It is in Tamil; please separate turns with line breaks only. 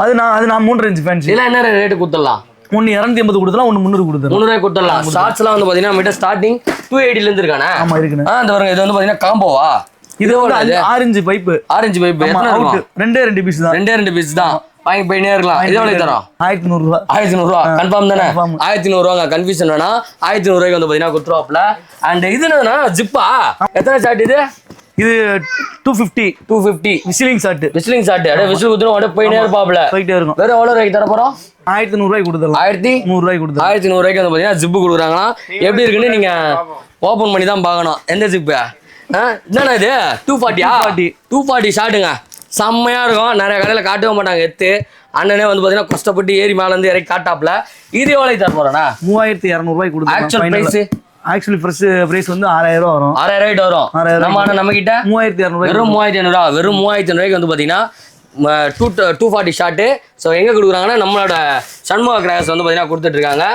அது நான் 3.5 இன்ச் ஃபேன்சி.
இதெல்லாம் என்ன ரேட்டு கொடுத்துடலாம்?
ஒன்னு 280 கொடுத்தலாம், ஒன்னு 300 கொடுத்துறோம்.
300 கொடுத்துடலாம். ஷார்ட்ஸ்லாம் வந்து பாத்தீங்கன்னா நம்மகிட்ட ஸ்டார்டிங் 280 இருந்து இருக்கானே.
ஆமா இருக்குண்ணே.
இந்த பாருங்க, இது வந்து பாத்தீங்கன்னா காம்போவா?
இது வந்து ஆரஞ்சு பைப்.
ஆரஞ்சு பைப் எத்தனை இருக்கும்?
ரெண்டே பீஸ் தான்.
ரெண்டே பீஸ் தான். வாங்கி போயினே இருக்கலாம். இது எவ்வளவு தரோம்?
1100 ரூபாய்.
1100 ரூபாய் கன்ஃபார்ம் தானே? 1100 ரூபாங்க. கன்ஃபியூஷன் வேணா. 1100 ரூபாய்க்கு வந்து பாத்தீங்கன்னா குத்துருவாப்ல. அண்ட் இது என்னன்னா ஜிப்பா. எத்தனை ஷாட் இது?
இது 250 விசிலிங் ஷாட்.
Whistling shot. அப்படியே விசில் குத்துறோம், அப்படியே போயினே இருப்பாப்ல.
போயிட்டே இருக்கும்.
வேற எவ்வளவு ரூபாய்க்கு தர போறோம்?
1100 ரூபாய்க்கு கொடுத்துடலாம்.
1100
ரூபாய்க்கு கொடுத்துடலாம்.
1100 ரூபாய்க்கு வந்து பாத்தீங்கன்னா ஜிப்பு கொடுக்குறாங்களா? எப்படி இருக்குன்னு நீங்க ஓபன் பண்ணி தான் பார்க்கணும். எந்த ஜிப்பு? என்னண்ணா இது? 240 ஷாட்டுங்க. செம்மையா இருக்கும். நிறைய கடையில காட்டவே மாட்டாங்க. அண்ணனே வந்து பாத்தீங்கன்னா கஷ்டப்பட்டு ஏறி மேல இருந்து இறக்கி காட்டாப்ல. இது எவ்வளவு தர போறேன்னா?
3200 ரூபாய்க்கு கொடுத்துடலாம்.
Actual price?
ஆக்சுவலி பிரைஸ் வந்து 6000 ரூபாய் வரும்.
6000 வரும். நம்ம கிட்ட
3200
வெறும் 3500. வெறும் 3500 ரூபாய்க்கு வந்து பாத்தீங்கன்னா 240 ஷாட்டு. ஸோ எங்க கொடுக்குறாங்கன்னா நம்மளோட சண்முக கிராஸ் வந்து பாத்தீங்கன்னா கொடுத்துட்டு இருக்காங்க.